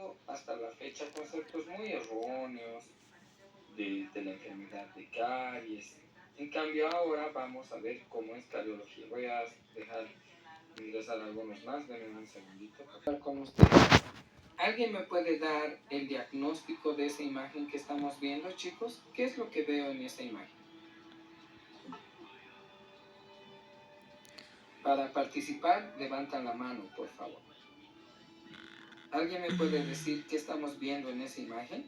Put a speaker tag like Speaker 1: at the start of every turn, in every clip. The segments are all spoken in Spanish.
Speaker 1: dado hasta la fecha conceptos muy erróneos de la enfermedad de caries. En cambio, ahora vamos a ver cómo es cariología. Voy a dejar ingresar algunos más, denme un segundito para estar con ustedes. ¿Alguien me puede dar el diagnóstico de esa imagen que estamos viendo, chicos? ¿Qué es lo que veo en esa imagen? Para participar, levantan la mano, por favor. ¿Alguien me puede decir qué estamos viendo en esa imagen?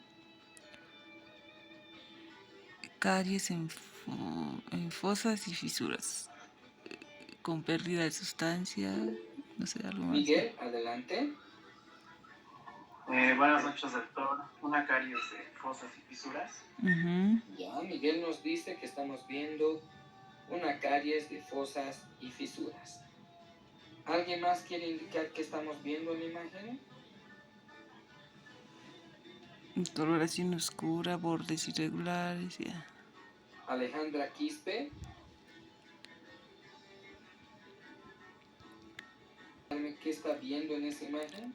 Speaker 2: Caries en fosas y fisuras, con pérdida de sustancia, no sé, algo más.
Speaker 1: Miguel, adelante.
Speaker 3: Buenas noches, doctor. Una caries de fosas y fisuras.
Speaker 1: Ya, Miguel nos dice que estamos viendo una caries de fosas y fisuras. ¿Alguien más quiere indicar qué estamos viendo en la imagen?
Speaker 2: Coloración oscura, bordes irregulares, ya.
Speaker 1: Alejandra Quispe. ¿Qué está viendo en esa imagen?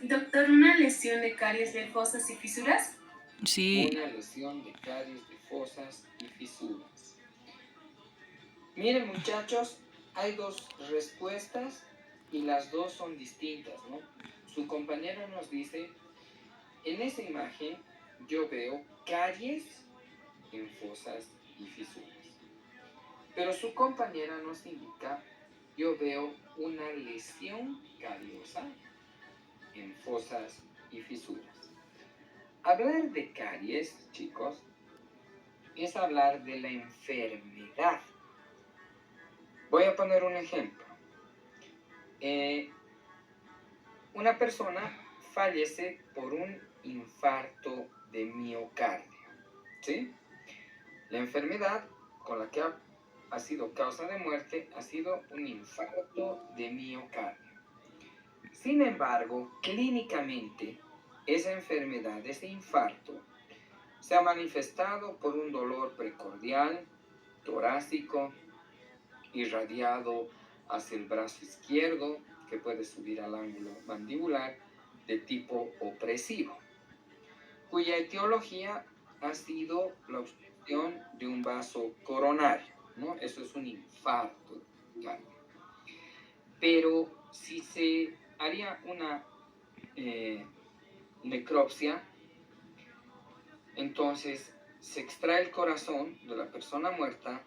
Speaker 4: Doctor, ¿una lesión de caries de fosas y fisuras?
Speaker 2: Sí.
Speaker 1: Una lesión de caries de fosas y fisuras. Miren, muchachos, hay dos respuestas y las dos son distintas, ¿no? Su compañero nos dice, en esa imagen yo veo caries en fosas y fisuras. Pero su compañera nos indica, yo veo una lesión cariosa en fosas y fisuras. Hablar de caries, chicos, es hablar de la enfermedad. Voy a poner un ejemplo. Una persona fallece por un infarto de miocardio, ¿sí? La enfermedad con la que ha sido causa de muerte ha sido un infarto de miocardio. Sin embargo, clínicamente, esa enfermedad, ese infarto, se ha manifestado por un dolor precordial, torácico, irradiado hacia el brazo izquierdo, que puede subir al ángulo mandibular, de tipo opresivo, cuya etiología ha sido la obstrucción de un vaso coronario, ¿no? Eso es un infarto cardíaco. Pero si se haría una necropsia, entonces se extrae el corazón de la persona muerta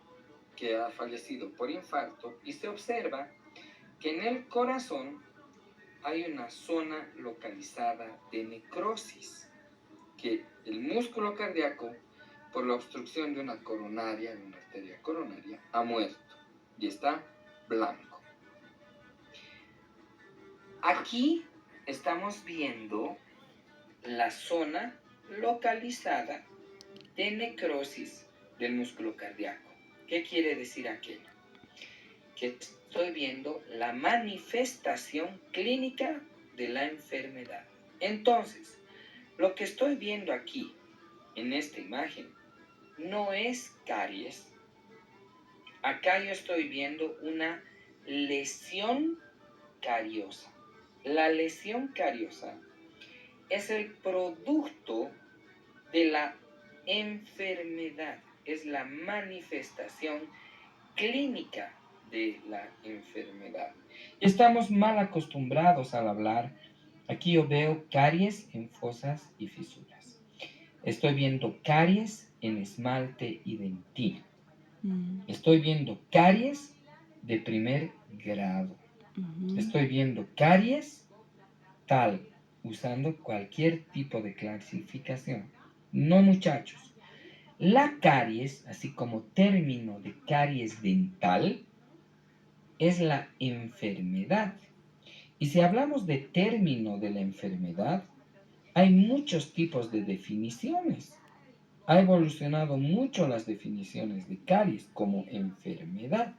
Speaker 1: que ha fallecido por infarto y se observa que en el corazón hay una zona localizada de necrosis, que el músculo cardíaco, por la obstrucción de una coronaria, de una arteria coronaria, ha muerto y está blanco. Aquí estamos viendo la zona localizada de necrosis del músculo cardíaco. ¿Qué quiere decir aquello? Que estoy viendo la manifestación clínica de la enfermedad. Entonces, lo que estoy viendo aquí, en esta imagen, no es caries. Acá yo estoy viendo una lesión cariosa. La lesión cariosa es el producto de la enfermedad, es la manifestación clínica de la enfermedad. Estamos mal acostumbrados al hablar. Aquí yo veo caries en fosas y fisuras. Estoy viendo caries en esmalte y dentina. Estoy viendo caries de primer grado. Estoy viendo caries tal, usando cualquier tipo de clasificación. No, muchachos. La caries, así como término de caries dental, es la enfermedad. Y si hablamos de término de la enfermedad, hay muchos tipos de definiciones. Ha evolucionado mucho las definiciones de caries como enfermedad.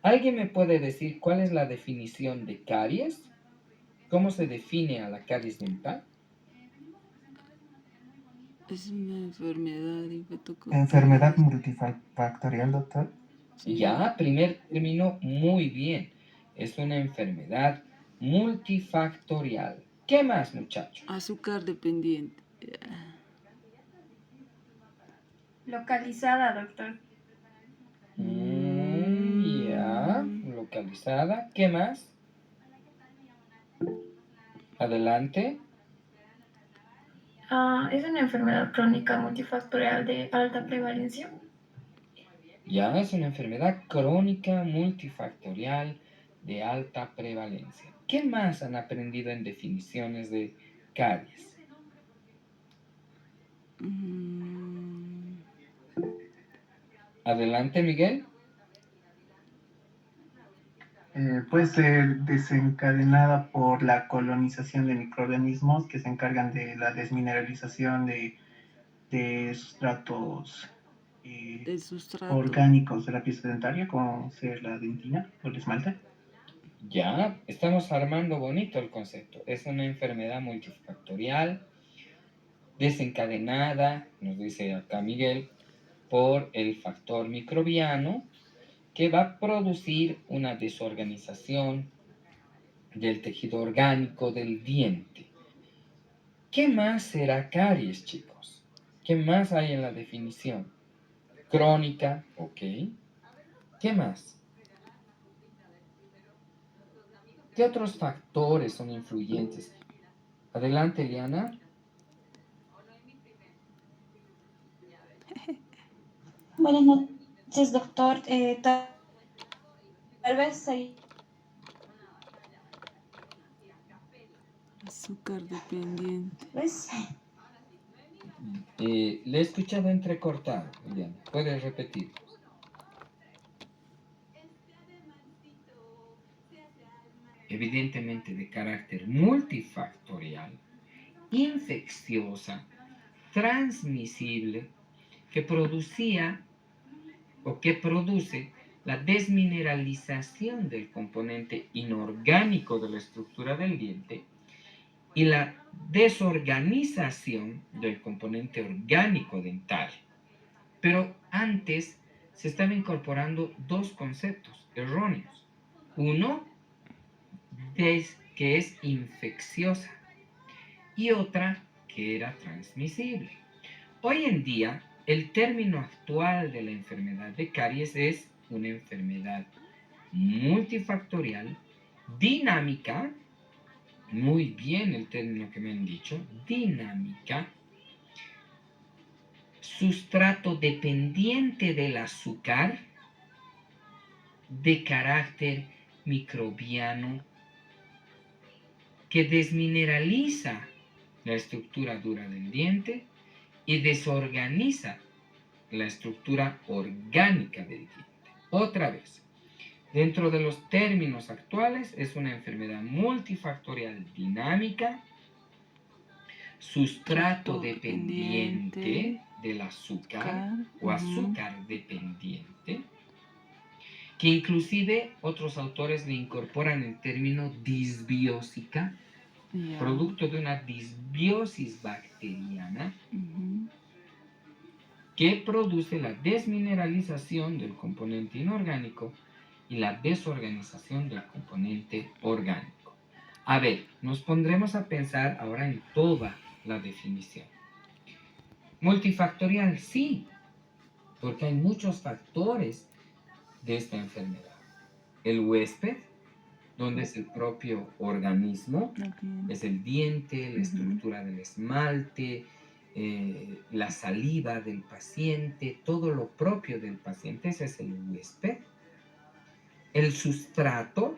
Speaker 1: ¿Alguien me puede decir cuál es la definición de caries? ¿Cómo se define a la caries dental?
Speaker 2: Es una enfermedad
Speaker 5: Enfermedad multifactorial, doctor.
Speaker 2: Sí.
Speaker 1: Ya, primer término, muy bien. Es una enfermedad multifactorial. ¿Qué más, muchachos?
Speaker 2: Azúcar dependiente.
Speaker 5: Localizada, doctor.
Speaker 1: Ya, localizada. ¿Qué más? Adelante.
Speaker 5: Es una enfermedad crónica multifactorial de alta prevalencia.
Speaker 1: Ya, es una enfermedad crónica multifactorial de alta prevalencia. ¿Qué más han aprendido en definiciones de caries?
Speaker 2: Mm,
Speaker 1: Adelante, Miguel.
Speaker 3: Puede ser desencadenada por la colonización de microorganismos que se encargan de la desmineralización de sustratos
Speaker 2: el sustrato.
Speaker 3: orgánicos de la pieza dentaria, como ser la dentina o el esmalte.
Speaker 1: Ya, estamos armando bonito el concepto. Es una enfermedad multifactorial desencadenada, nos dice acá Miguel, por el factor microbiano que va a producir una desorganización del tejido orgánico del diente. ¿Qué más será caries, chicos? ¿Qué más hay en la definición? Crónica, ok. ¿Qué más? ¿Qué otros factores son influyentes? Adelante, Eliana.
Speaker 6: Buenas noches, doctor. Tal vez sería
Speaker 2: Azúcar dependiente.
Speaker 6: ¿ves?
Speaker 1: Le he escuchado entrecortado, Eliana. ¿Puedes repetir? Evidentemente de carácter multifactorial, infecciosa, transmisible, que producía o que produce la desmineralización del componente inorgánico de la estructura del diente y la desorganización del componente orgánico dental. Pero antes se estaban incorporando dos conceptos erróneos. Uno, que es infecciosa, y otra, que era transmisible. Hoy en día, el término actual de la enfermedad de caries es una enfermedad multifactorial, dinámica, muy bien el término que me han dicho, dinámica, sustrato dependiente del azúcar, de carácter microbiano, que desmineraliza la estructura dura del diente y desorganiza la estructura orgánica del diente. Otra vez, dentro de los términos actuales, es una enfermedad multifactorial dinámica, sustrato dependiente del azúcar o azúcar dependiente, que inclusive otros autores le incorporan el término disbiósica, producto de una disbiosis bacteriana que produce la desmineralización del componente inorgánico y la desorganización del componente orgánico. A ver, nos pondremos a pensar ahora en toda la definición. Multifactorial, sí, porque hay muchos factores de esta enfermedad. El huésped, donde es el propio organismo, es el diente, la estructura del esmalte, la saliva del paciente, todo lo propio del paciente, ese es el huésped. El sustrato,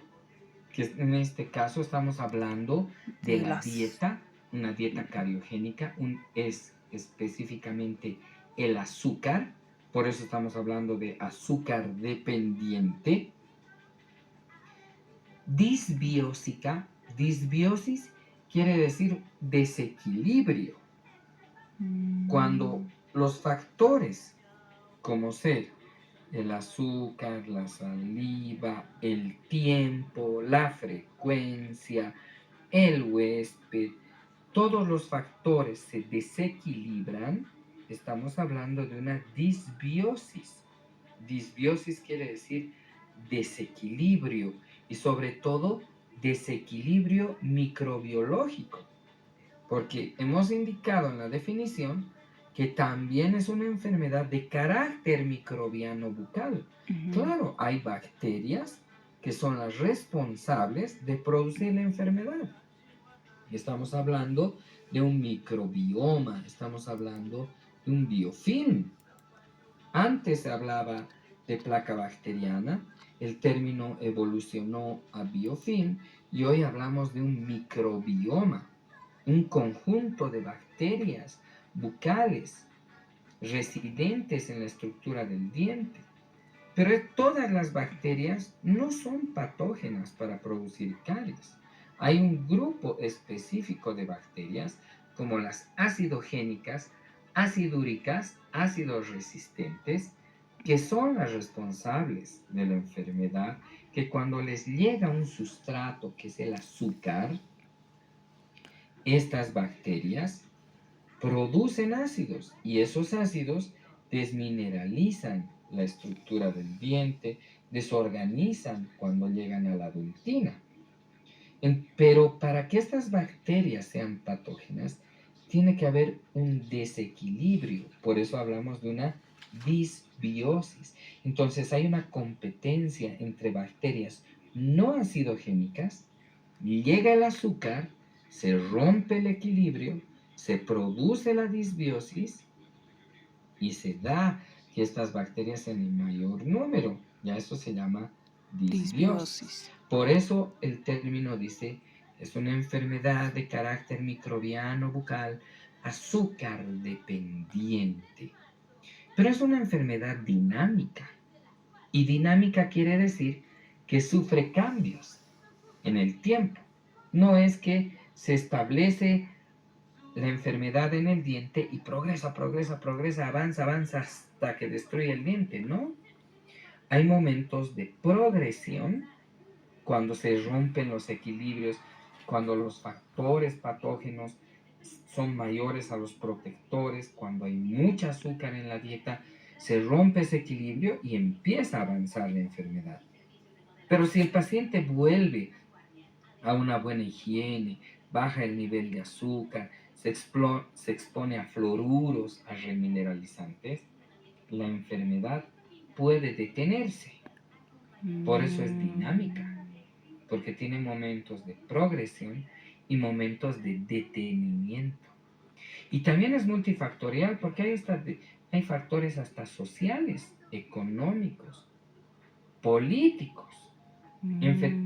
Speaker 1: que en este caso estamos hablando de la dieta, una dieta cariogénica, es específicamente el azúcar, por eso estamos hablando de azúcar dependiente. Disbiósica, disbiosis quiere decir desequilibrio. Cuando los factores, como ser el azúcar, la saliva, el tiempo, la frecuencia, el huésped, todos los factores se desequilibran, estamos hablando de una disbiosis. Disbiosis quiere decir desequilibrio, y sobre todo desequilibrio microbiológico, porque hemos indicado en la definición que también es una enfermedad de carácter microbiano bucal. Claro, hay bacterias que son las responsables de producir la enfermedad. Estamos hablando de un microbioma, estamos hablando de un biofilm. Antes se hablaba de placa bacteriana, el término evolucionó a biofilm y hoy hablamos de un microbioma, un conjunto de bacterias bucales residentes en la estructura del diente. Pero todas las bacterias no son patógenas para producir caries. Hay un grupo específico de bacterias, como las acidogénicas, acidúricas, ácidos resistentes, que son las responsables de la enfermedad, que cuando les llega un sustrato, que es el azúcar, estas bacterias producen ácidos y esos ácidos desmineralizan la estructura del diente, desorganizan cuando llegan a la dentina. Pero para que estas bacterias sean patógenas, tiene que haber un desequilibrio. Por eso hablamos de una disbiosis. Entonces hay una competencia entre bacterias no acidogénicas, llega el azúcar, se rompe el equilibrio, se produce la disbiosis y se da que estas bacterias sean en mayor número. Ya eso se llama disbiosis. Por eso el término dice, es una enfermedad de carácter microbiano bucal, azúcar dependiente. Pero es una enfermedad dinámica. Y dinámica quiere decir que sufre cambios en el tiempo. No es que se establece la enfermedad en el diente y progresa, avanza hasta que destruye el diente, ¿no? Hay momentos de progresión cuando se rompen los equilibrios, cuando los factores patógenos son mayores a los protectores, cuando hay mucha azúcar en la dieta, se rompe ese equilibrio y empieza a avanzar la enfermedad. Pero si el paciente vuelve a una buena higiene, baja el nivel de azúcar, se expone a fluoruros, a remineralizantes, la enfermedad puede detenerse. Por eso es dinámica, porque tiene momentos de progresión y momentos de detenimiento. Y también es multifactorial porque hay factores hasta sociales, económicos, políticos,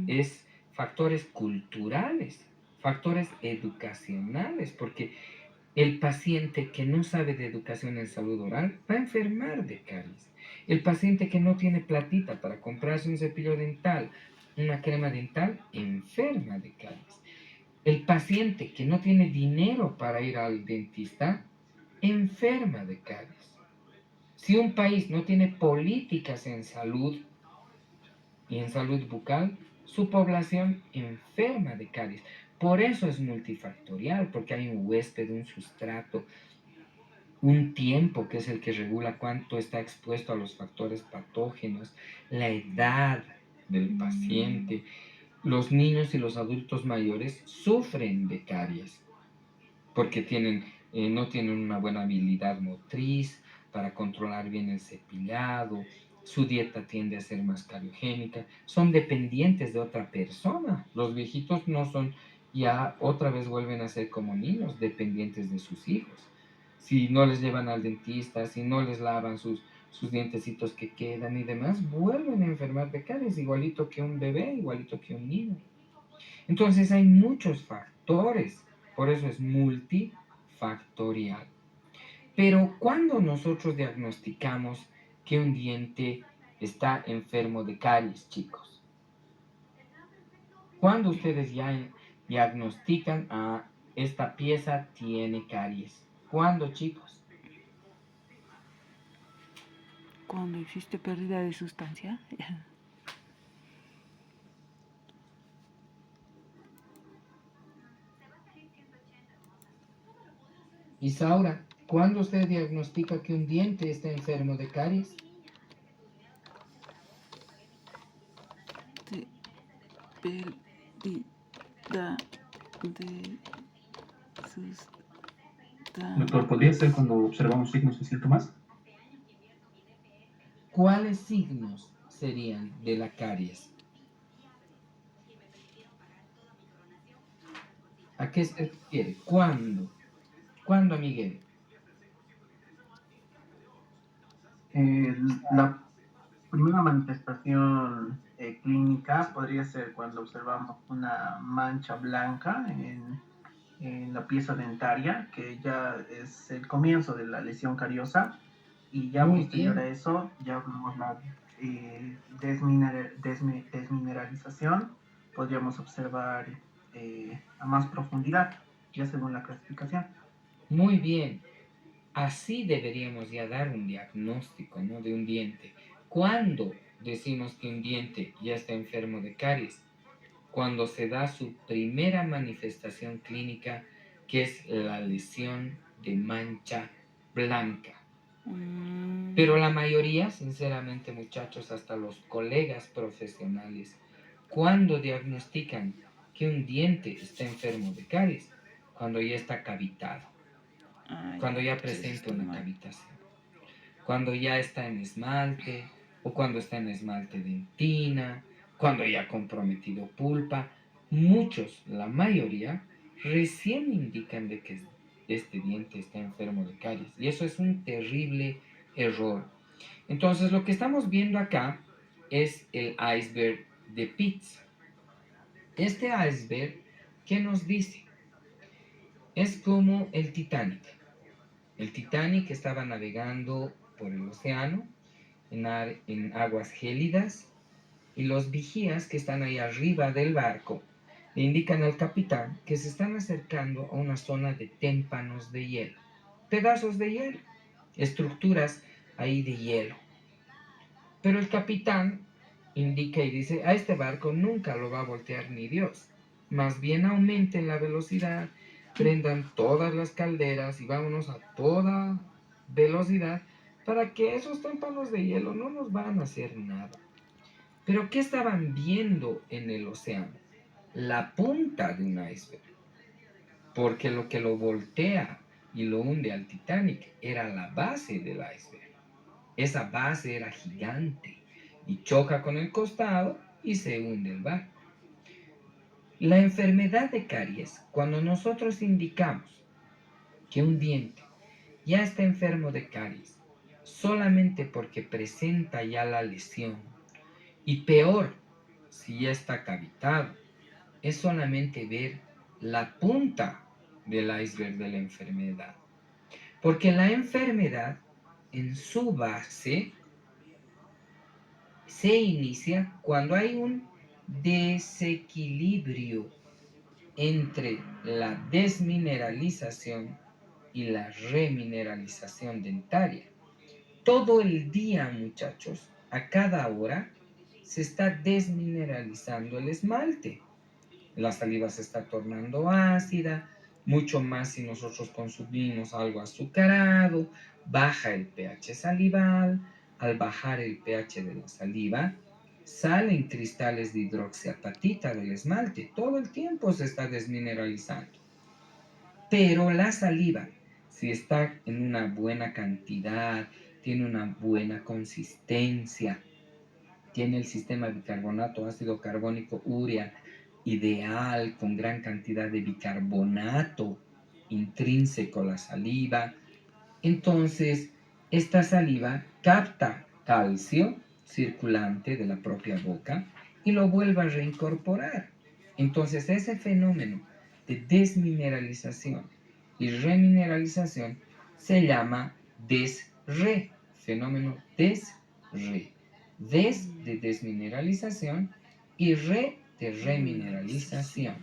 Speaker 1: es factores culturales, factores educacionales, porque el paciente que no sabe de educación en salud oral va a enfermar de caries. El paciente que no tiene platita para comprarse un cepillo dental, una crema dental, enferma de caries. El paciente que no tiene dinero para ir al dentista, enferma de caries. Si un país no tiene políticas en salud y en salud bucal, su población enferma de caries. Por eso es multifactorial, porque hay un huésped, un sustrato, un tiempo que es el que regula cuánto está expuesto a los factores patógenos, la edad del paciente. Los niños y los adultos mayores sufren de caries porque no tienen una buena habilidad motriz para controlar bien el cepillado, su dieta tiende a ser más cariogénica, son dependientes de otra persona. Los viejitos no son, ya otra vez vuelven a ser como niños, dependientes de sus hijos. Si no les llevan al dentista, si no les lavan sus dientecitos que quedan y demás, vuelven a enfermar de caries, igualito que un bebé, igualito que un niño. Entonces hay muchos factores, por eso es multifactorial. Pero cuando nosotros diagnosticamos que un diente está enfermo de caries, chicos, cuando ustedes ya diagnostican esta pieza tiene caries, ¿cuándo, chicos?
Speaker 2: Cuando existe pérdida de sustancia.
Speaker 1: Isaura, ¿cuándo usted diagnostica que un diente está enfermo de caries?
Speaker 2: Sí. pérdida de sustancia.
Speaker 7: Doctor, ¿podría ser cuando observamos signos y síntomas?
Speaker 1: ¿Cuáles signos serían de la caries? ¿A qué se refiere? ¿Cuándo? ¿Cuándo, Miguel?
Speaker 3: La primera manifestación clínica podría ser cuando observamos una mancha blanca en la pieza dentaria, que ya es el comienzo de la lesión cariosa, y ya
Speaker 1: Muy
Speaker 3: posterior
Speaker 1: bien.
Speaker 3: a eso ya vemos la desmineralización, podríamos observar a más profundidad, ya según la clasificación.
Speaker 1: Muy bien. Así deberíamos ya dar un diagnóstico, ¿no? De un diente. ¿Cuándo decimos que un diente ya está enfermo de caries? Cuando se da su primera manifestación clínica, que es la lesión de mancha blanca. Pero la mayoría, sinceramente, muchachos, hasta los colegas profesionales, ¿cuándo diagnostican que un diente está enfermo de caries? Cuando ya está cavitado, cuando ya presenta una cavitación, cuando ya está en esmalte, o cuando está en esmalte dentina, cuando ya ha comprometido pulpa. Muchos, la mayoría, recién indican de que este diente está enfermo de caries, y eso es un terrible error. Entonces, lo que estamos viendo acá es el iceberg de Pitts. Este iceberg, ¿qué nos dice? Es como el Titanic. El Titanic estaba navegando por el océano en aguas gélidas, y los vigías que están ahí arriba del barco le indican al capitán que se están acercando a una zona de témpanos de hielo, pedazos de hielo, estructuras ahí de hielo. Pero el capitán indica y dice: a este barco nunca lo va a voltear ni Dios. Más bien aumenten la velocidad, prendan todas las calderas y vámonos a toda velocidad para que esos témpanos de hielo no nos van a hacer nada. Pero ¿qué estaban viendo en el océano? La punta de un iceberg. Porque lo que lo voltea y lo hunde al Titanic era la base del iceberg. Esa base era gigante y choca con el costado y se hunde el barco. La enfermedad de caries, cuando nosotros indicamos que un diente ya está enfermo de caries solamente porque presenta ya la lesión, y peor si ya está cavitado, es solamente ver la punta del iceberg de la enfermedad. Porque la enfermedad en su base se inicia cuando hay un desequilibrio entre la desmineralización y la remineralización dentaria. Todo el día, muchachos, a cada hora, se está desmineralizando el esmalte. La saliva se está tornando ácida, mucho más si nosotros consumimos algo azucarado, baja el pH salival. Al bajar el pH de la saliva, salen cristales de hidroxiapatita del esmalte. Todo el tiempo se está desmineralizando. Pero la saliva, si está en una buena cantidad, tiene una buena consistencia, tiene el sistema bicarbonato ácido carbónico urea ideal, con gran cantidad de bicarbonato intrínseco a la saliva, entonces esta saliva capta calcio circulante de la propia boca y lo vuelve a reincorporar. Entonces ese fenómeno de desmineralización y remineralización se llama desre, fenómeno desre. Des de desmineralización y re de remineralización.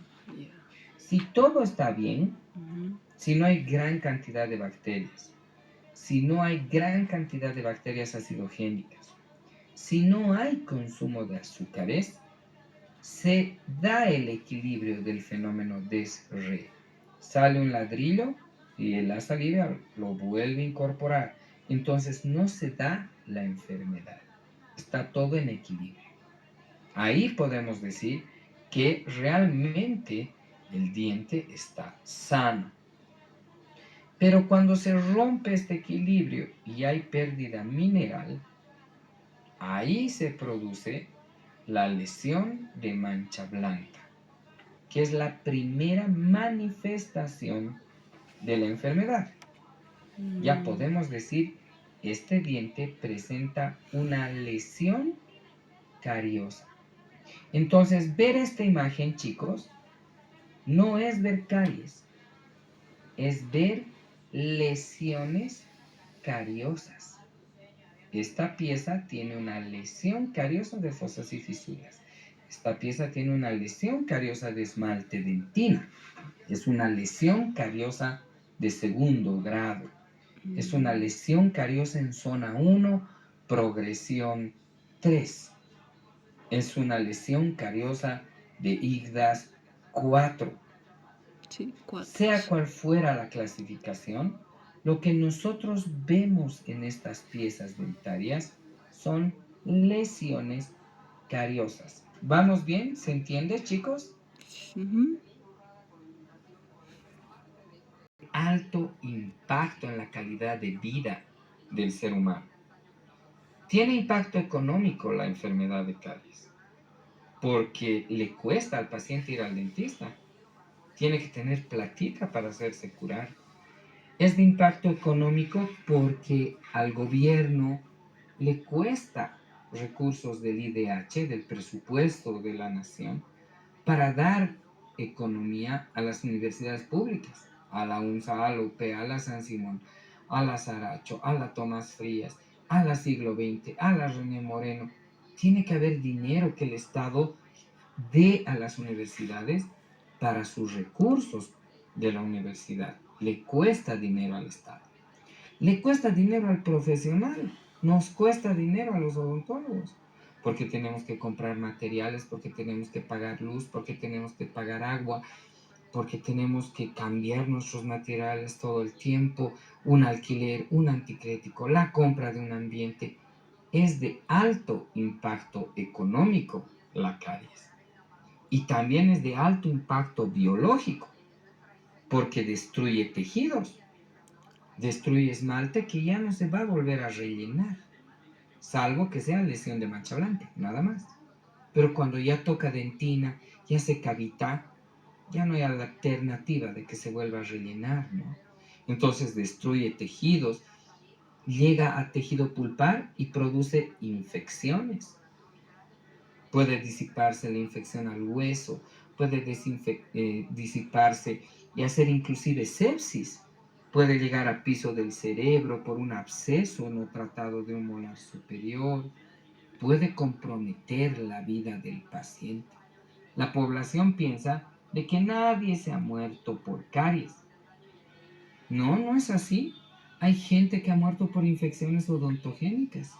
Speaker 1: Si todo está bien, si no hay gran cantidad de bacterias, si no hay gran cantidad de bacterias acidogénicas, si no hay consumo de azúcares, se da el equilibrio del fenómeno desre. Sale un ladrillo y la saliva lo vuelve a incorporar. Entonces no se da la enfermedad. Está todo en equilibrio. Ahí podemos decir que realmente el diente está sano. Pero cuando se rompe este equilibrio y hay pérdida mineral, ahí se produce la lesión de mancha blanca, que es la primera manifestación de la enfermedad. Ya podemos decir, este diente presenta una lesión cariosa. Entonces, ver esta imagen, chicos, no es ver caries, es ver lesiones cariosas. Esta pieza tiene una lesión cariosa de fosas y fisuras. Esta pieza tiene una lesión cariosa de esmalte dentina. Es una lesión cariosa de segundo grado. Es una lesión cariosa en zona 1, progresión 3. Es una lesión cariosa de IGDAS 4.
Speaker 2: Sí, 4.
Speaker 1: Sea cual fuera la clasificación, lo que nosotros vemos en estas piezas dentarias son lesiones cariosas. ¿Vamos bien? ¿Se entiende, chicos? Alto impacto en la calidad de vida del ser humano. Tiene impacto económico la enfermedad de caries, porque le cuesta al paciente ir al dentista. Tiene que tener platita para hacerse curar. Es de impacto económico porque al gobierno le cuesta recursos del IDH, del presupuesto de la nación, para dar economía a las universidades públicas, a la UNSA, a la UP, a la San Simón, a la Saracho, a la Tomás Frías, a la Siglo XX, a la René Moreno. Tiene que haber dinero que el Estado dé a las universidades para sus recursos de la universidad. Le cuesta dinero al Estado. Le cuesta dinero al profesional. Nos cuesta dinero a los odontólogos. Porque tenemos que comprar materiales, porque tenemos que pagar luz, porque tenemos que pagar agua, porque tenemos que cambiar nuestros materiales todo el tiempo, un alquiler, un anticrético, la compra de un ambiente. Es de alto impacto económico la caries. Y también es de alto impacto biológico, porque destruye tejidos, destruye esmalte que ya no se va a volver a rellenar, salvo que sea lesión de mancha blanca, nada más. Pero cuando ya toca dentina, ya se cavita, ya no hay alternativa de que se vuelva a rellenar, ¿no? Entonces destruye tejidos, llega a tejido pulpar y produce infecciones. Puede disiparse la infección al hueso, puede disiparse y hacer inclusive sepsis. Puede llegar a piso del cerebro por un absceso no tratado de un molar superior. Puede comprometer la vida del paciente. La población piensa de que nadie se ha muerto por caries. No, no es así. Hay gente que ha muerto por infecciones odontogénicas,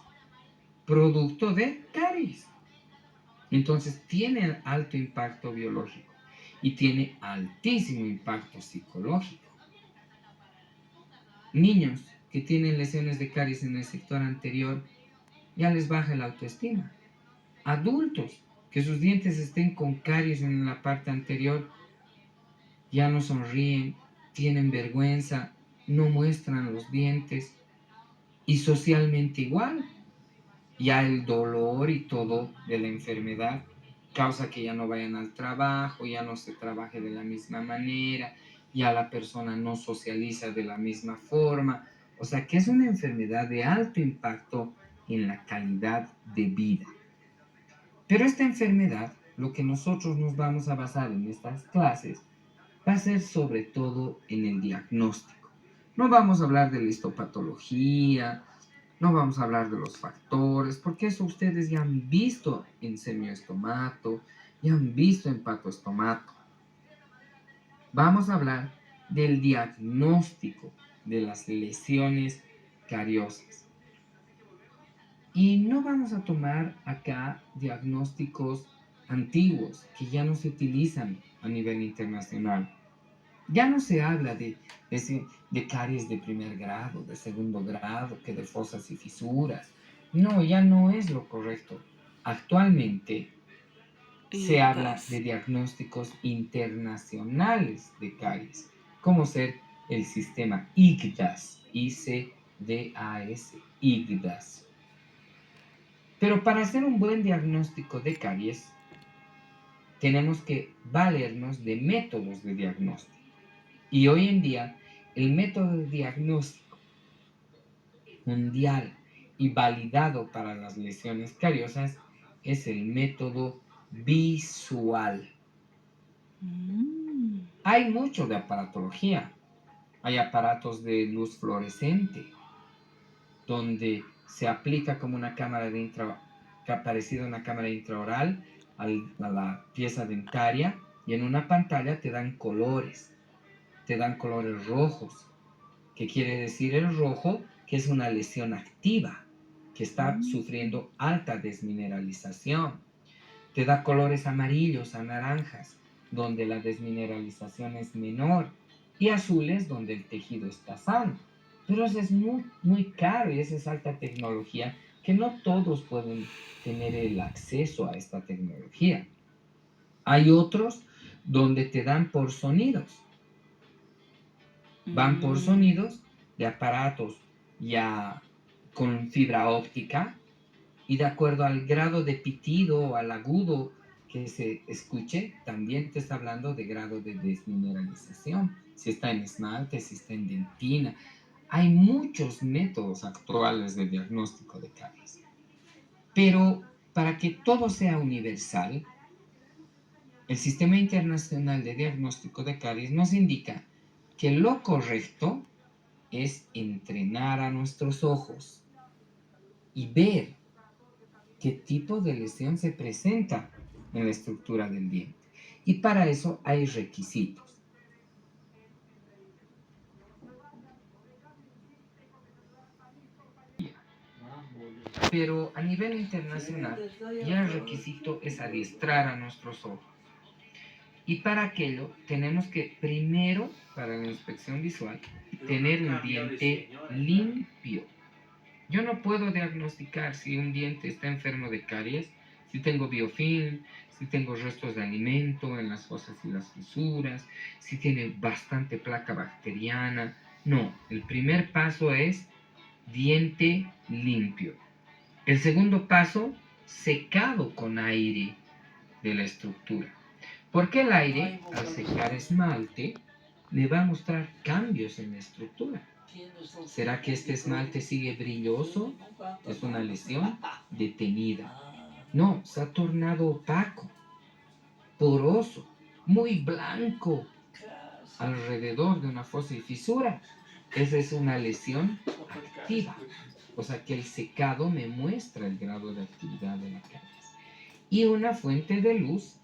Speaker 1: producto de caries. Entonces tiene alto impacto biológico y tiene altísimo impacto psicológico. Niños que tienen lesiones de caries en el sector anterior, ya les baja la autoestima. Adultos que sus dientes estén con caries en la parte anterior, ya no sonríen, tienen vergüenza, no muestran los dientes. Y socialmente igual, ya el dolor y todo de la enfermedad causa que ya no vayan al trabajo, ya no se trabaje de la misma manera, ya la persona no socializa de la misma forma. O sea que es una enfermedad de alto impacto en la calidad de vida. Pero esta enfermedad, lo que nosotros nos vamos a basar en estas clases, va a ser sobre todo en el diagnóstico. No vamos a hablar de la histopatología, no vamos a hablar de los factores, porque eso ustedes ya han visto en semioestomato, ya han visto en patoestomato. Vamos a hablar del diagnóstico de las lesiones cariosas. Y no vamos a tomar acá diagnósticos antiguos que ya no se utilizan a nivel internacional. Ya no se habla de caries de primer grado, de segundo grado, que de fosas y fisuras. No, ya no es lo correcto. Actualmente se habla
Speaker 2: IGDAS.
Speaker 1: de diagnósticos internacionales de caries, como ser el sistema IGDAS, ICDAS, IGDAS. Pero para hacer un buen diagnóstico de caries, tenemos que valernos de métodos de diagnóstico. Y hoy en día, el método de diagnóstico mundial y validado para las lesiones cariosas es el método visual. Hay mucho de aparatología. Hay aparatos de luz fluorescente, donde se aplica como una cámara parecida a una cámara intraoral a la pieza dentaria, y en una pantalla te dan colores rojos. ¿Qué quiere decir el rojo? Que es una lesión activa, que está sufriendo alta desmineralización. Te da colores amarillos a naranjas, donde la desmineralización es menor, y azules, donde el tejido está sano. Pero eso es muy, muy caro, y esa es alta tecnología, que no todos pueden tener el acceso a esta tecnología. Hay otros donde te dan por sonidos. Van por sonidos de aparatos ya con fibra óptica, y de acuerdo al grado de pitido o al agudo que se escuche, también te está hablando de grado de desmineralización, si está en esmalte, si está en dentina. Hay muchos métodos actuales de diagnóstico de caries, pero para que todo sea universal, el Sistema Internacional de Diagnóstico de Caries nos indica que lo correcto es entrenar a nuestros ojos y ver qué tipo de lesión se presenta en la estructura del diente. Y para eso hay requisitos. Pero a nivel internacional ya el requisito es adiestrar a nuestros ojos. Y para aquello tenemos que primero, para la inspección visual, tener un diente limpio. Yo no puedo diagnosticar si un diente está enfermo de caries, si tengo biofilm, si tengo restos de alimento en las fosas y las fisuras, si tiene bastante placa bacteriana. No, el primer paso es diente limpio. El segundo paso, secado con aire de la estructura. Porque el aire, al secar esmalte, le va a mostrar cambios en la estructura. ¿Será que este esmalte sigue brilloso? Es una lesión detenida. No, se ha tornado opaco, poroso, muy blanco alrededor de una fosa y fisura. Esa es una lesión activa. O sea que el secado me muestra el grado de actividad de la caries. Y una fuente de luz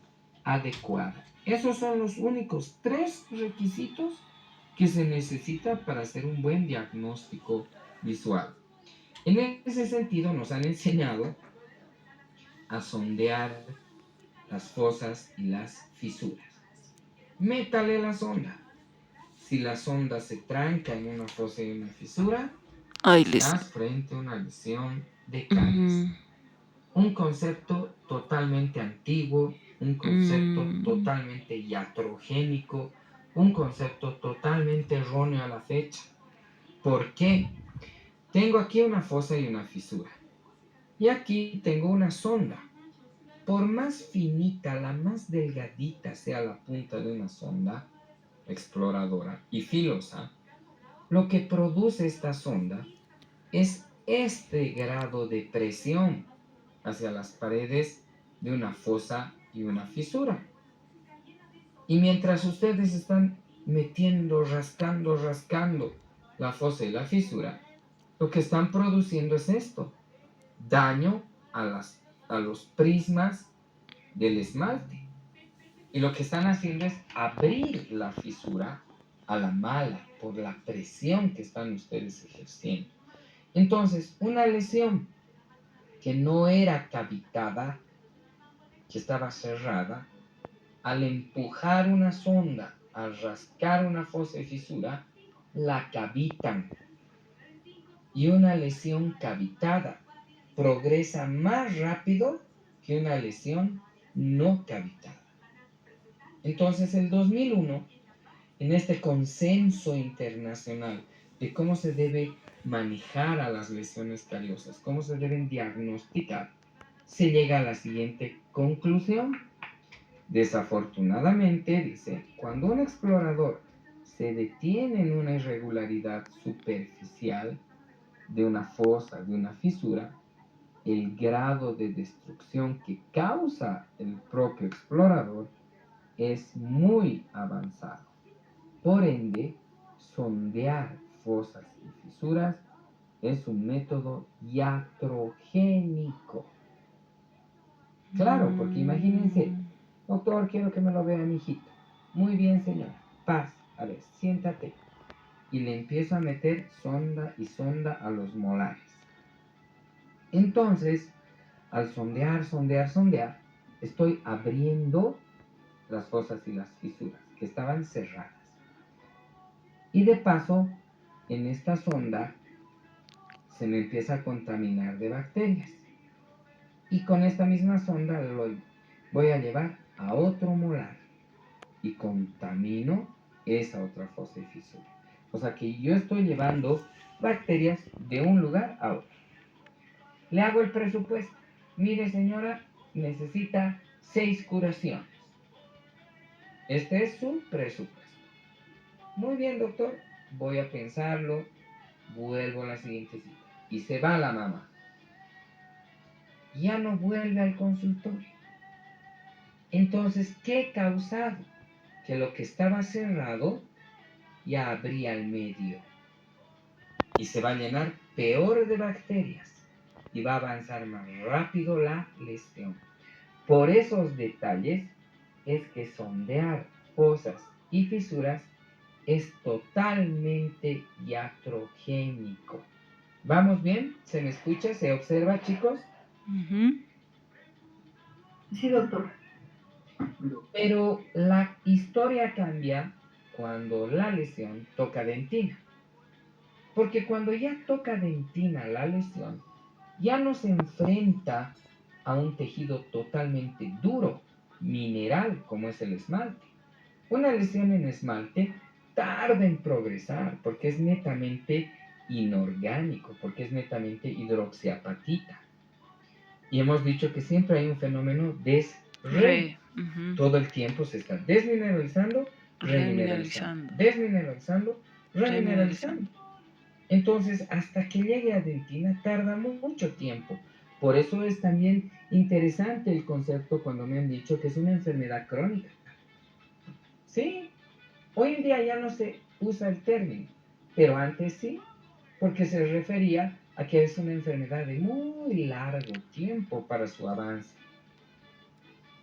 Speaker 1: adecuada. Esos son los únicos 3 requisitos que se necesita para hacer un buen diagnóstico visual. En ese sentido nos han enseñado a sondear las fosas y las fisuras. Métale la sonda. Si la sonda se tranca en una fosa y una fisura, estás frente a una lesión de caries. Un concepto totalmente antiguo, un concepto totalmente iatrogénico, un concepto totalmente erróneo a la fecha. ¿Por qué? Tengo aquí una fosa y una fisura. Y aquí tengo una sonda. Por más finita, la más delgadita sea la punta de una sonda exploradora y filosa, lo que produce esta sonda es este grado de presión hacia las paredes de una fosa y una fisura. Y mientras ustedes están metiendo, rascando la fosa y la fisura, lo que están produciendo es esto: daño a los prismas del esmalte. Y lo que están haciendo es abrir la fisura a la mala por la presión que están ustedes ejerciendo. Entonces, una lesión que no era cavitada, que estaba cerrada, al empujar una sonda, al rascar una fosa y fisura, la cavitan. Y una lesión cavitada progresa más rápido que una lesión no cavitada. Entonces, el 2001, en este consenso internacional de cómo se debe manejar a las lesiones cariosas, cómo se deben diagnosticar, se llega a la siguiente conclusión. Desafortunadamente, dice, cuando un explorador se detiene en una irregularidad superficial de una fosa, de una fisura, el grado de destrucción que causa el propio explorador es muy avanzado. Por ende, sondear fosas y fisuras es un método iatrogénico. Claro, porque imagínense, doctor, quiero que me lo vea mi hijito. Muy bien, señora. Paz, a ver, siéntate. Y le empiezo a meter sonda y sonda a los molares. Entonces, al sondear, estoy abriendo las fosas y las fisuras que estaban cerradas. Y de paso, en esta sonda se me empieza a contaminar de bacterias. Y con esta misma sonda lo voy a llevar a otro molar y contamino esa otra fosa y fisura. O sea que yo estoy llevando bacterias de un lugar a otro. Le hago el presupuesto. Mire, señora, necesita 6 curaciones. Este es su presupuesto. Muy bien, doctor. Voy a pensarlo. Vuelvo a la siguiente cita. Y se va la mamá. Ya no vuelve al consultorio. Entonces, ¿qué ha causado? Que lo que estaba cerrado ya abría el medio. Y se va a llenar peor de bacterias. Y va a avanzar más rápido la lesión. Por esos detalles es que sondear fosas y fisuras es totalmente iatrogénico. ¿Vamos bien? ¿Se me escucha? ¿Se observa, chicos?
Speaker 5: Sí, doctor.
Speaker 1: Pero la historia cambia cuando la lesión toca dentina. Porque cuando ya toca dentina la lesión, ya no se enfrenta a un tejido totalmente duro, mineral, como es el esmalte. Una lesión en esmalte tarda en progresar porque es netamente inorgánico, porque es netamente hidroxiapatita. Y hemos dicho que siempre hay un fenómeno todo el tiempo se está desmineralizando, remineralizando, desmineralizando, remineralizando. Entonces, hasta que llegue a dentina tarda mucho tiempo. Por eso es también interesante el concepto cuando me han dicho que es una enfermedad crónica. Sí, hoy en día ya no se usa el término, pero antes sí, porque se refería a que es una enfermedad de muy largo tiempo para su avance.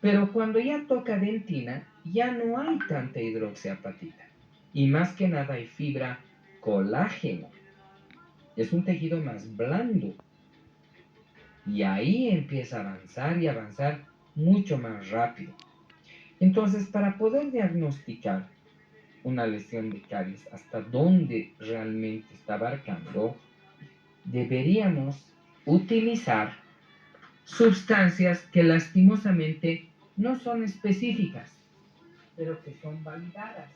Speaker 1: Pero cuando ya toca dentina, ya no hay tanta hidroxiapatita. Y más que nada hay fibra colágeno. Es un tejido más blando. Y ahí empieza a avanzar y avanzar mucho más rápido. Entonces, para poder diagnosticar una lesión de caries, hasta dónde realmente está abarcando, deberíamos utilizar sustancias que lastimosamente no son específicas, pero que son validadas.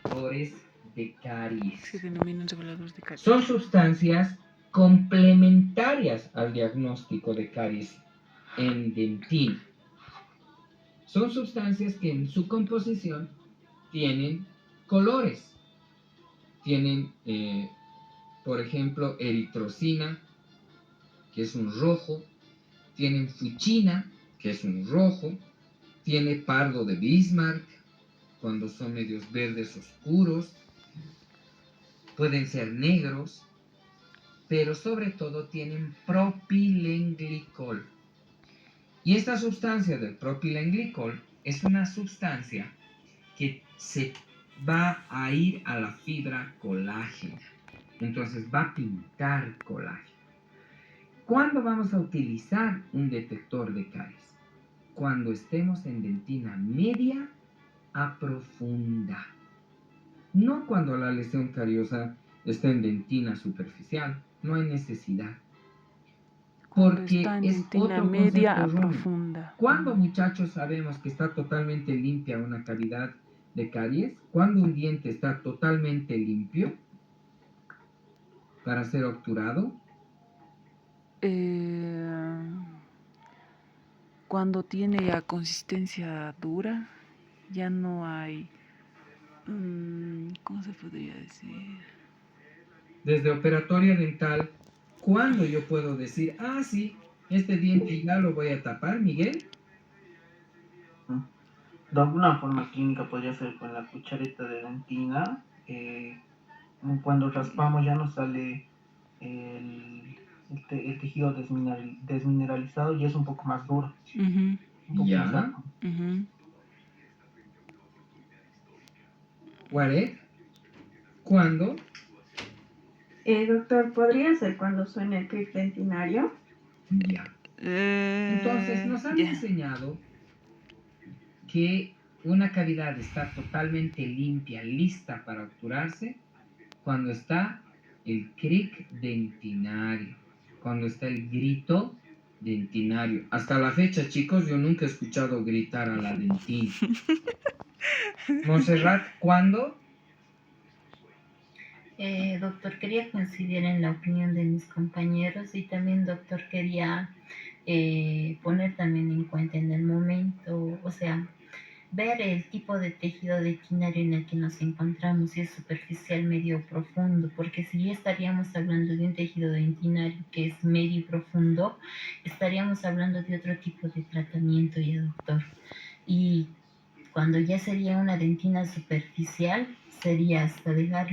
Speaker 1: Factores de caries.
Speaker 2: Se denominan reguladores de caries.
Speaker 1: Son sustancias complementarias al diagnóstico de caries en dentina. Son sustancias que en su composición tienen colores. Tienen, por ejemplo, eritrocina, que es un rojo. Tienen fuchina, que es un rojo. Tiene pardo de Bismarck, cuando son medios verdes oscuros. Pueden ser negros, pero sobre todo tienen propilenglicol. Y esta sustancia del propilenglicol es una sustancia que se va a ir a la fibra colágena. Entonces va a pintar colágeno. ¿Cuándo vamos a utilizar un detector de caries? Cuando estemos en dentina media a profunda. No cuando la lesión cariosa está en dentina superficial. No hay necesidad.
Speaker 2: Cuando
Speaker 8: porque
Speaker 2: está en
Speaker 8: es
Speaker 2: dentina
Speaker 8: otro
Speaker 2: media a
Speaker 8: concepto, Romy.
Speaker 2: profunda.
Speaker 8: ¿Cuándo, muchachos, sabemos que está totalmente limpia una cavidad de caries? ¿Cuándo un diente está totalmente limpio para ser obturado?
Speaker 2: Cuando tiene ya consistencia dura, ya no hay, ¿cómo se podría decir?
Speaker 8: Desde operatoria dental, ¿cuándo yo puedo decir, ah, sí, este diente ya lo voy a tapar, Miguel?
Speaker 3: De alguna forma clínica podría ser con la cuchareta de dentina. Cuando raspamos ya nos sale el tejido desmineralizado y es un poco más duro.
Speaker 2: Ujú,
Speaker 3: Un poco más
Speaker 8: Ya.
Speaker 3: largo.
Speaker 2: ujú.
Speaker 8: Warek, ¿cuándo?
Speaker 9: Doctor, ¿podría ser cuando suene el clic dentinario?
Speaker 8: Ya. Entonces, nos han
Speaker 2: Ya.
Speaker 8: enseñado que una cavidad está totalmente limpia, lista para obturarse, cuando está el cric dentinario, cuando está el grito dentinario. Hasta la fecha, chicos, yo nunca he escuchado gritar a la dentina. Montserrat, ¿cuándo?
Speaker 5: Doctor, quería coincidir en la opinión de mis compañeros y también, doctor, quería poner también en cuenta en el momento, o sea, ver el tipo de tejido dentinario en el que nos encontramos, si es superficial, medio o profundo, porque si ya estaríamos hablando de un tejido dentinario que es medio y profundo, estaríamos hablando de otro tipo de tratamiento ya, doctor. Y cuando ya sería una dentina superficial, sería hasta dejar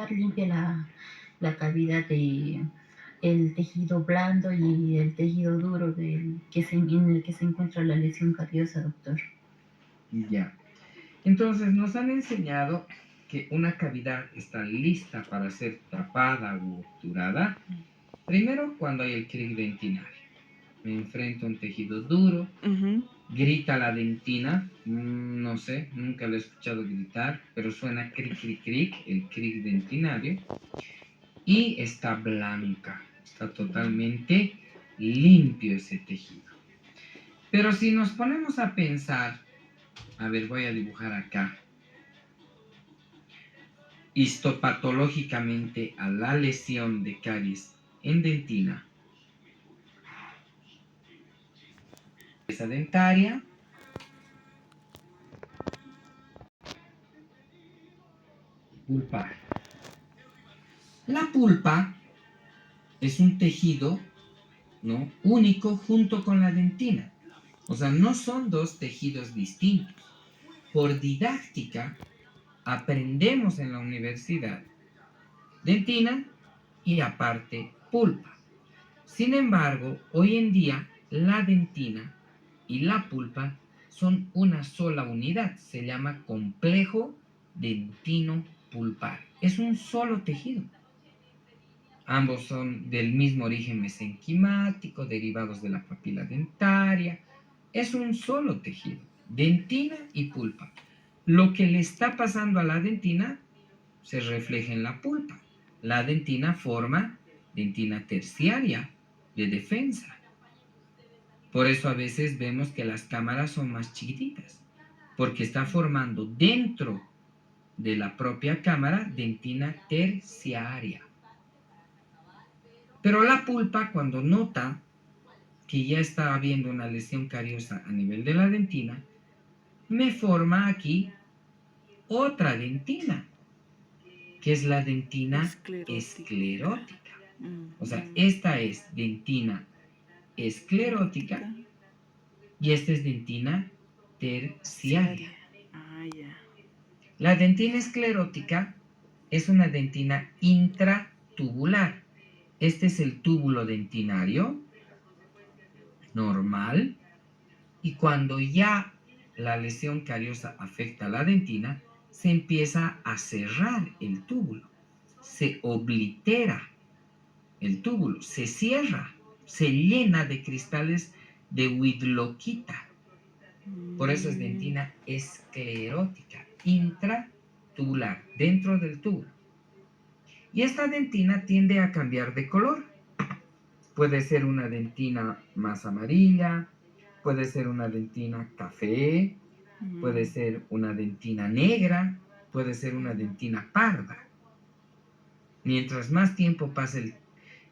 Speaker 5: limpia la cavidad de el tejido blando y el tejido duro en el que se encuentra la lesión cariosa, doctor.
Speaker 8: Ya. Entonces, nos han enseñado que una cavidad está lista para ser tapada u obturada. Primero, cuando hay el cric dentinario. Me enfrento a un tejido duro,
Speaker 2: Ujú.
Speaker 8: grita la dentina, no sé, nunca lo he escuchado gritar, pero suena cric, cric, cric, el cric dentinario, y está blanca, está totalmente limpio ese tejido. Pero si nos ponemos a pensar, a ver, voy a dibujar acá, histopatológicamente a la lesión de caries en dentina, esa dentaria, pulpar. La pulpa es un tejido, ¿no?, único junto con la dentina. O sea, no son dos tejidos distintos. Por didáctica, aprendemos en la universidad dentina y aparte pulpa. Sin embargo, hoy en día la dentina y la pulpa son una sola unidad. Se llama complejo dentino-pulpar. Es un solo tejido. Ambos son del mismo origen mesenquimático, derivados de la papila dentaria. Es un solo tejido, dentina y pulpa. Lo que le está pasando a la dentina se refleja en la pulpa. La dentina forma dentina terciaria de defensa. Por eso a veces vemos que las cámaras son más chiquititas, porque está formando dentro de la propia cámara dentina terciaria. Pero la pulpa, cuando nota que ya está habiendo una lesión cariosa a nivel de la dentina, me forma aquí otra dentina, que es la dentina esclerótica. O sea, esta es dentina esclerótica y esta es dentina terciaria. La dentina esclerótica es una dentina intratubular. Este es el túbulo dentinario normal, y cuando ya la lesión cariosa afecta a la dentina, se empieza a cerrar el túbulo, se oblitera el túbulo, se cierra, se llena de cristales de Widloquita. Por eso es dentina esclerótica, intratubular, dentro del túbulo. Y esta dentina tiende a cambiar de color, Puede ser una dentina más amarilla, puede ser una dentina café, puede ser una dentina negra, puede ser una dentina parda. Mientras más tiempo pase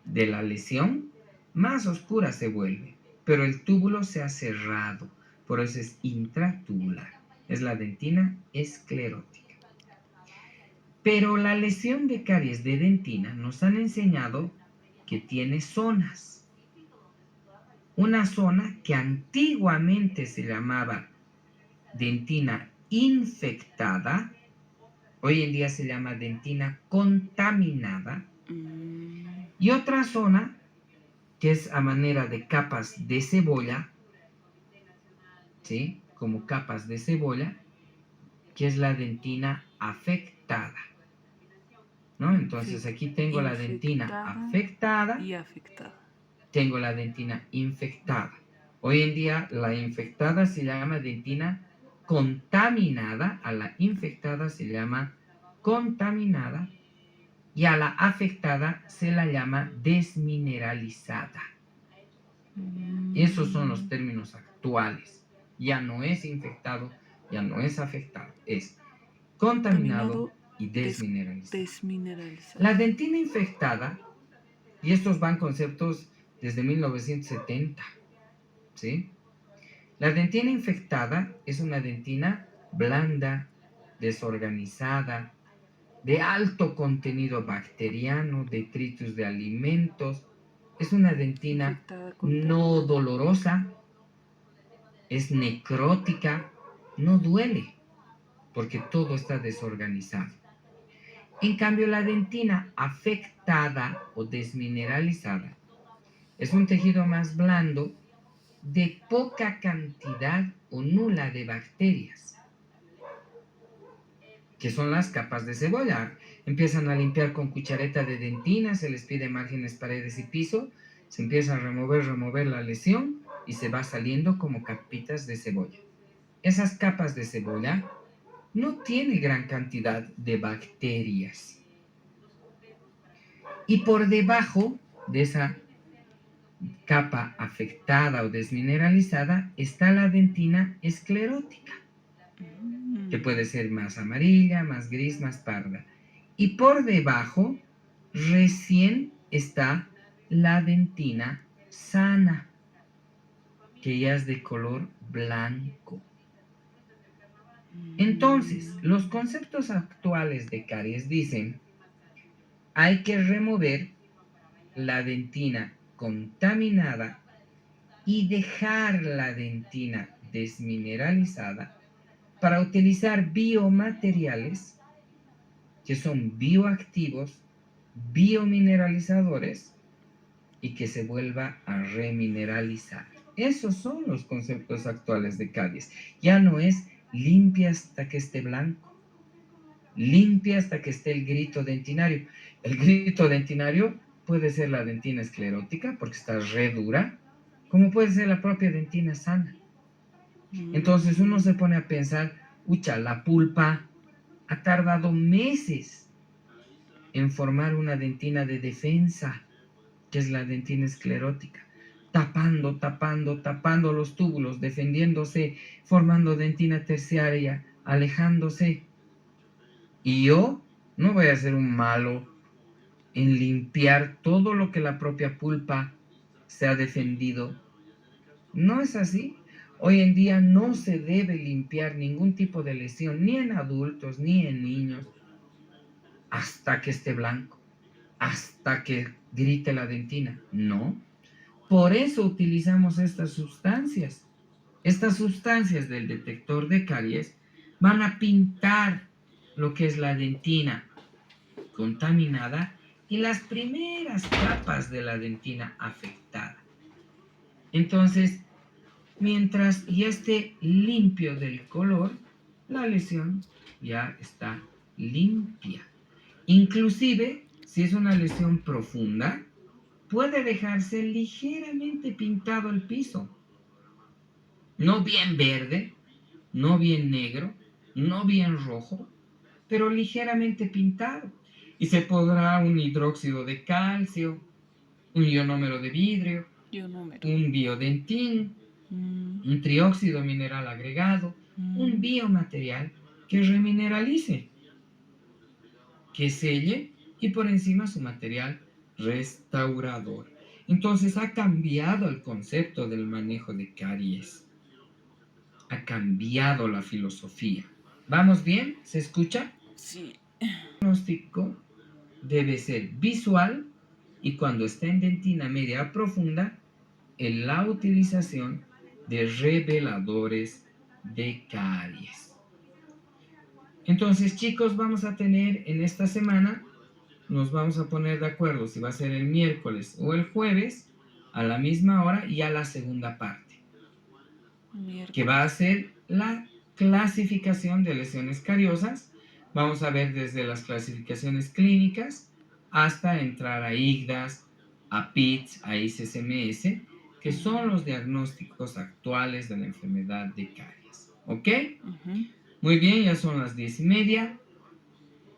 Speaker 8: de la lesión, más oscura se vuelve, pero el túbulo se ha cerrado, por eso es intratubular. Es la dentina esclerótica. Pero la lesión de caries de dentina nos han enseñado que tiene zonas. Una zona que antiguamente se llamaba dentina infectada, hoy en día se llama dentina contaminada, y otra zona que es a manera de capas de cebolla, ¿sí? Como capas de cebolla, que es la dentina afectada, ¿no? Entonces aquí tengo la dentina afectada
Speaker 2: y afectada.
Speaker 8: tengo la dentina infectada. Hoy en día la infectada se llama dentina contaminada, a la infectada se llama contaminada y a la afectada se la llama desmineralizada. Esos son los términos actuales. Ya no es infectado, ya no es afectado, es contaminado y desmineralizado.
Speaker 2: Desmineralizado.
Speaker 8: La dentina infectada, y estos van conceptos desde 1970, ¿sí? La dentina infectada es una dentina blanda, desorganizada, de alto contenido bacteriano, detritus de alimentos. Es una dentina no dolorosa, es necrótica, no duele, porque todo está desorganizado. En cambio, la dentina afectada o desmineralizada es un tejido más blando de poca cantidad o nula de bacterias, que son las capas de cebolla. Empiezan a limpiar con cuchareta de dentina, se les pide márgenes, paredes y piso, se empieza a remover la lesión y se va saliendo como capitas de cebolla. Esas capas de cebolla no tienen gran cantidad de bacterias. Y por debajo de esa capa afectada o desmineralizada está la dentina esclerótica, que puede ser más amarilla, más gris, más parda. Y por debajo recién está la dentina sana, que ya es de color blanco. Entonces, los conceptos actuales de caries dicen: hay que remover la dentina contaminada y dejar la dentina desmineralizada para utilizar biomateriales que son bioactivos, biomineralizadores y que se vuelva a remineralizar. Esos son los conceptos actuales de caries. Ya no es limpia hasta que esté blanco, limpia hasta que esté el grito dentinario. El grito dentinario puede ser la dentina esclerótica porque está re dura, como puede ser la propia dentina sana. Entonces uno se pone a pensar, la pulpa ha tardado meses en formar una dentina de defensa, que es la dentina esclerótica, tapando los túbulos, defendiéndose, formando dentina terciaria, alejándose. Y yo no voy a ser un malo en limpiar todo lo que la propia pulpa se ha defendido. No es así. Hoy en día no se debe limpiar ningún tipo de lesión, ni en adultos, ni en niños, hasta que esté blanco, hasta que grite la dentina. No. Por eso utilizamos estas sustancias. Estas sustancias del detector de caries van a pintar lo que es la dentina contaminada y las primeras capas de la dentina afectada. Entonces, mientras ya esté limpio del color, la lesión ya está limpia. Inclusive, si es una lesión profunda, puede dejarse ligeramente pintado el piso. No bien verde, no bien negro, no bien rojo, pero ligeramente pintado. Y se podrá un hidróxido de calcio, un ionómero de vidrio,
Speaker 2: Ionómero.
Speaker 8: un biodentín,
Speaker 2: Mm,
Speaker 8: un trióxido mineral agregado, un
Speaker 2: mm,
Speaker 8: biomaterial que remineralice, que selle y por encima su material restaurador. Entonces ha cambiado el concepto del manejo de caries. Ha cambiado la filosofía. ¿Vamos bien? ¿Se escucha?
Speaker 2: sí.
Speaker 8: El diagnóstico debe ser visual y cuando está en dentina media o profunda, en la utilización de reveladores de caries. Entonces, chicos, vamos a tener en esta semana, nos vamos a poner de acuerdo si va a ser el miércoles o el jueves a la misma hora y a la segunda parte, que va a ser la clasificación de lesiones cariosas. Vamos a ver desde las clasificaciones clínicas hasta entrar a IGDAS, a PITS, a ICCMS, que son los diagnósticos actuales de la enfermedad de caries. ¿Ok?
Speaker 2: Ujú.
Speaker 8: Muy bien, ya son las 10:30.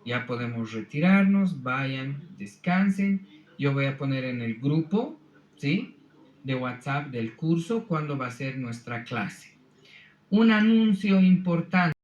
Speaker 8: Ya podemos retirarnos. Vayan, descansen. Yo voy a poner en el grupo, ¿sí?, de WhatsApp del curso cuándo va a ser nuestra clase. Un anuncio importante.